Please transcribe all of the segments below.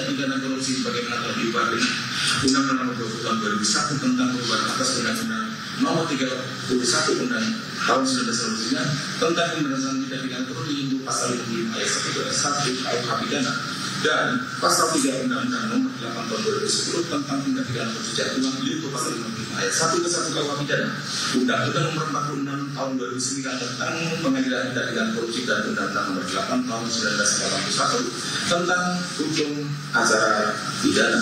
tindak pidana korupsi sebagaimana telah diubah dengan Undang-Undang Nomor 20 Tahun 2001 tentang perubahan atas Undang-Undang Nomor 31 Undang Tahun 1999 tentang pemberantasan tindak pidana korupsi yaitu pasal 55 ayat 1 KUH pidana dan pasal 3 Undang-Undang Nomor 8 Tahun 2010 tentang tindak pidana pencucian uang yaitu pasal 55 ayat 1 ke 1 KUH pidana, Undang-Undang Nomor 46 Tahun 2009 tentang pengadilan tindak pidana korupsi dan Undang-Undang Nomor 8 Tahun 1981 tentang hukum acara pidana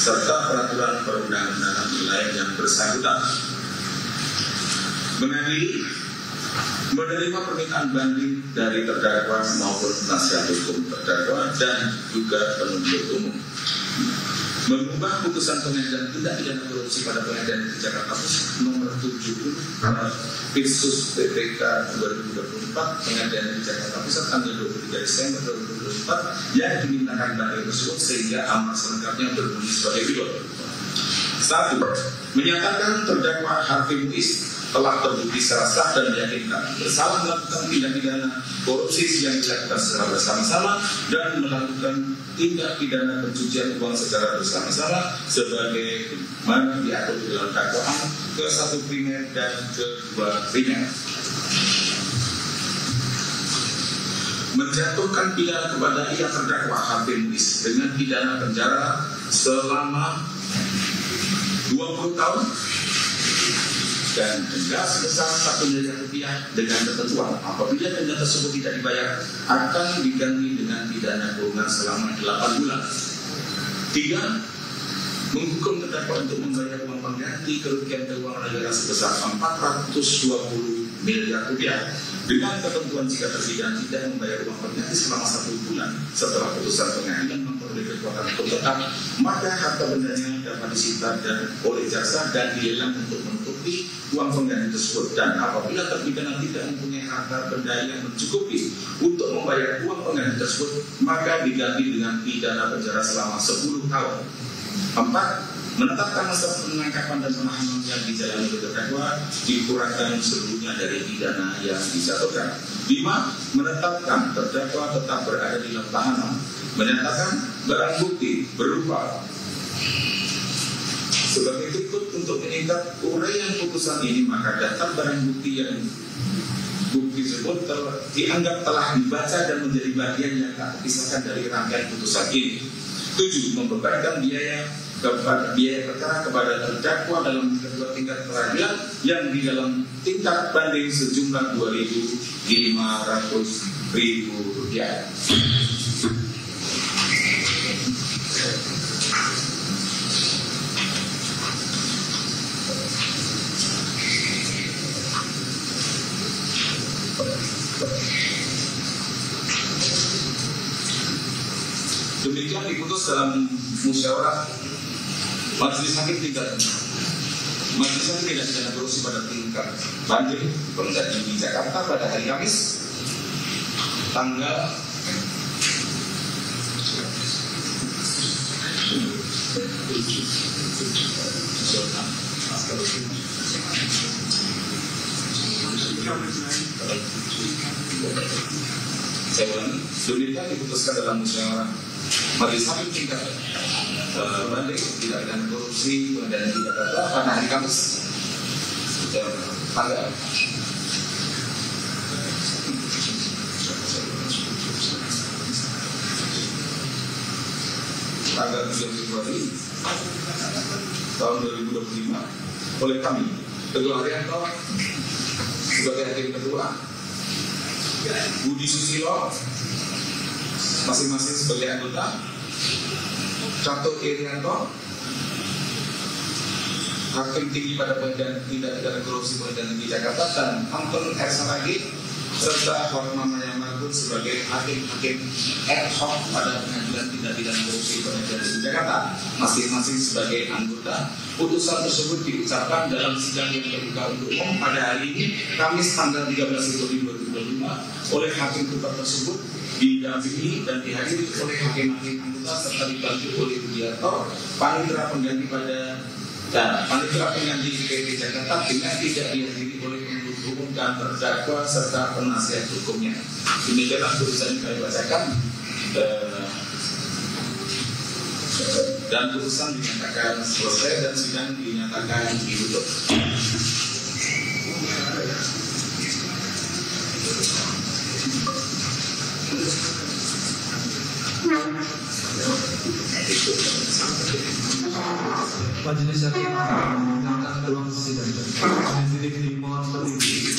serta peraturan perundang-undangan lain yang bersangkutan. Mengadili menerima permintaan banding dari terdakwa maupun nasihat hukum terdakwa dan juga penuntut umum, mengubah putusan pengadilan tindak pidana korupsi pada pengadilan negeri Jakarta Pusat nomor 70 Pirsus PPK 2024 pengadilan negeri Jakarta Pusat tanggal 23 Desember 2024 yang dimintakan banding tersebut sehingga amar selengkapnya berbunyi sebagai berikut. 1. Menyatakan terdakwa Harvey Muiz telah terbukti secara sah dan meyakinkan bersalah melakukan tindak pidana korupsi yang dilakukan secara bersama-sama dan melakukan tindak pidana pencucian uang secara bersama-sama sebagai mana diatur dalam dakwaan ke-1 primer dan ke-2 primer. Menjatuhkan pidana kepada ia terdakwa Harvey Muiz dengan pidana penjara selama 20 tahun dan denda sebesar 1 miliar rupiah dengan ketentuan apabila denda tersebut tidak dibayar akan diganti dengan pidana kurungan selama 8 bulan. 3. Menghukum terdakwa untuk membayar uang pengganti kerugian keuangan negara sebesar 420 miliar rupiah dengan ketentuan jika terpidana tidak membayar uang pengganti selama 1 bulan setelah putusan pengadilan memperoleh kekuatan hukum tetap, maka harta bendanya dapat disita dan oleh jaksa dan dilelang untuk menutupi uang pengganti tersebut. Dan apabila terpidana tidak mempunyai harta benda yang mencukupi untuk membayar uang pengganti tersebut, maka diganti dengan pidana penjara selama 10 tahun. 4. Menetapkan masa penangkapan dan penahanan yang dijalani oleh terdakwa dikurangkan seluruhnya dari pidana yang dijatuhkan. 5. Menetapkan terdakwa tetap berada di dalam tahanan. Menyatakan barang bukti berupa sebagai berikut. Untuk meningkat uraian putusan ini, maka daftar barang bukti yang bukti tersebut dianggap telah dibaca dan menjadi bagian yang tak terpisahkan dari rangkaian putusan ini. 7. Membebankan biaya perkara kepada terdakwa dalam kedua tingkat peradilan yang di dalam tingkat banding sejumlah Rp2.500.000. Demikian diputus dalam musyawarah Majelis Hakim tingkat Majelis Hakim Tindak Pidana Korupsi pada tingkat banding Pengadilan Negeri Jakarta pada hari Kamis tanggal 7. Saya ulangi, demikian diputuskan dalam musyawarah Majelis Hakim tingkat banding Tindak Pidana Korupsi Pengadilan Negeri Jakarta pada hari Kamis tanggal 3 Februari tahun 2025 oleh kami Teguh Haryanto sebagai hakim ketua, Budi Susilo masing-masing sebagai anggota, Catur Irianto hakim tinggi pada Pengadilan Tindak Pidana Korupsi Pengadilan Negeri Jakarta, dan Anton R. Saragih serta Hormamaya Margun sebagai hakim-hakim ad hoc pada Pengadilan Tindak Pidana Korupsi Pengadilan Negeri Jakarta, masing-masing sebagai anggota. Putusan tersebut diucapkan dalam sidang yang terbuka untuk umum pada hari ini Kamis tanggal 13 Februari 2025 oleh hakim tetap tersebut, didampingi dan dihadiri oleh hakim-hakim anggota serta dibantu oleh Budiarto, panitera pengganti panitera pengganti DPP Jakarta dengan tidak dihadiri oleh penuntut hukum dan terdakwa serta penasihat hukumnya. Demikianlah putusan yang kami bacakan. Dan putusan dinyatakan selesai dan sidang dinyatakan ditutup. Majelis Hakim menggunakan ruang sidang dengan diri dimohon berdiri.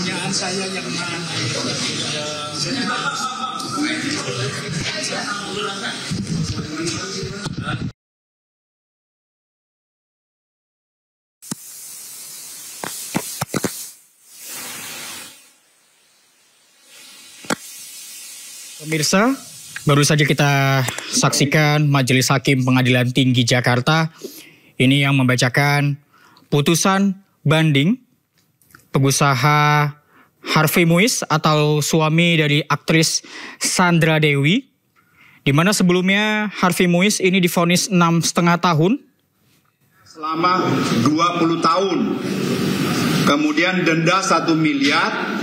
Pertanyaan saya yang mana? Pemirsa, baru saja kita saksikan Majelis Hakim Pengadilan Tinggi Jakarta ini yang membacakan putusan banding pengusaha Harvey Muiz atau suami dari aktris Sandra Dewi, di mana sebelumnya Harvey Muiz ini divonis 6,5 tahun selama 20 tahun, kemudian denda 1 miliar,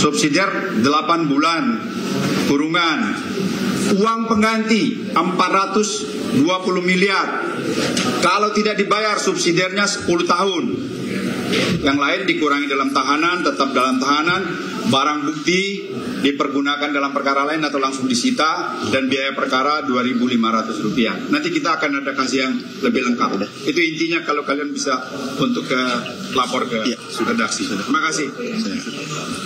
subsidiar 8 bulan kurungan, uang pengganti 420 miliar, kalau tidak dibayar subsidiarnya 10 tahun. Yang lain dikurangi dalam tahanan, tetap dalam tahanan, barang bukti dipergunakan dalam perkara lain atau langsung disita, dan biaya perkara Rp2.500. Nanti kita akan ada kasih yang lebih lengkap. Itu intinya, kalau kalian bisa untuk lapor ke redaksi. Terima kasih.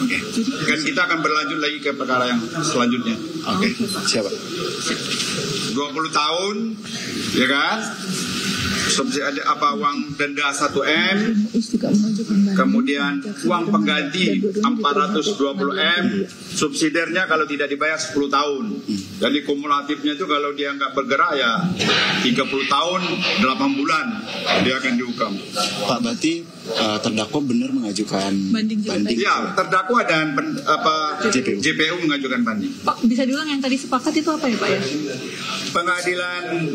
Oke. Dan kita akan berlanjut lagi ke perkara yang selanjutnya. Oke. Siapa? 20 tahun, ya kan? Ada apa, uang denda 1M, kemudian uang pengganti 420M, subsidiarnya kalau tidak dibayar 10 tahun. Jadi kumulatifnya itu kalau dia nggak bergerak ya 30 tahun 8 bulan dia akan dihukum. Pak, berarti terdakwa benar mengajukan banding? Ya, terdakwa dan JPU mengajukan banding. Pak, bisa diulang yang tadi sepakat itu apa ya Pak ya? Pengadilan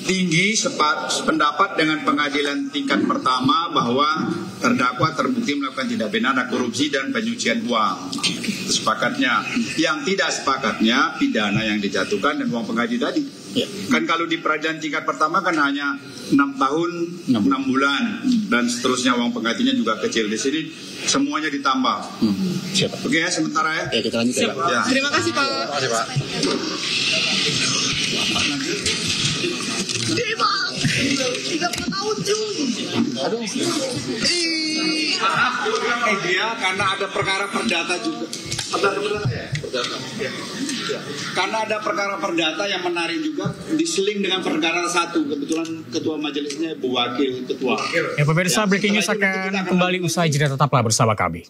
tinggi sependapat dengan pengadilan tingkat pertama bahwa terdakwa terbukti melakukan tindak pidana korupsi dan pencucian uang. Sepakatnya. Yang tidak sepakatnya pidana yang dijatuhkan dan uang pengganti tadi. Kan kalau di peradilan tingkat pertama kan hanya 6 tahun 6 bulan dan seterusnya, uang penggantinya juga kecil. Di sini semuanya ditambah. Siap. Oke ya, sementara ya. Ya, kita lanjut ya, Pak. Ya. Terima kasih Pak. Terima kasih Pak. Dia karena ada perkara perdata juga. Perdata ya? Perdata. Ya. Karena ada perkara perdata yang menarik juga, diseling dengan perkara satu. Kebetulan ketua majelisnya Bu Wakil Ketua. Ya pemirsa, breaking news akan kembali usai jeda, tetaplah bersama kami.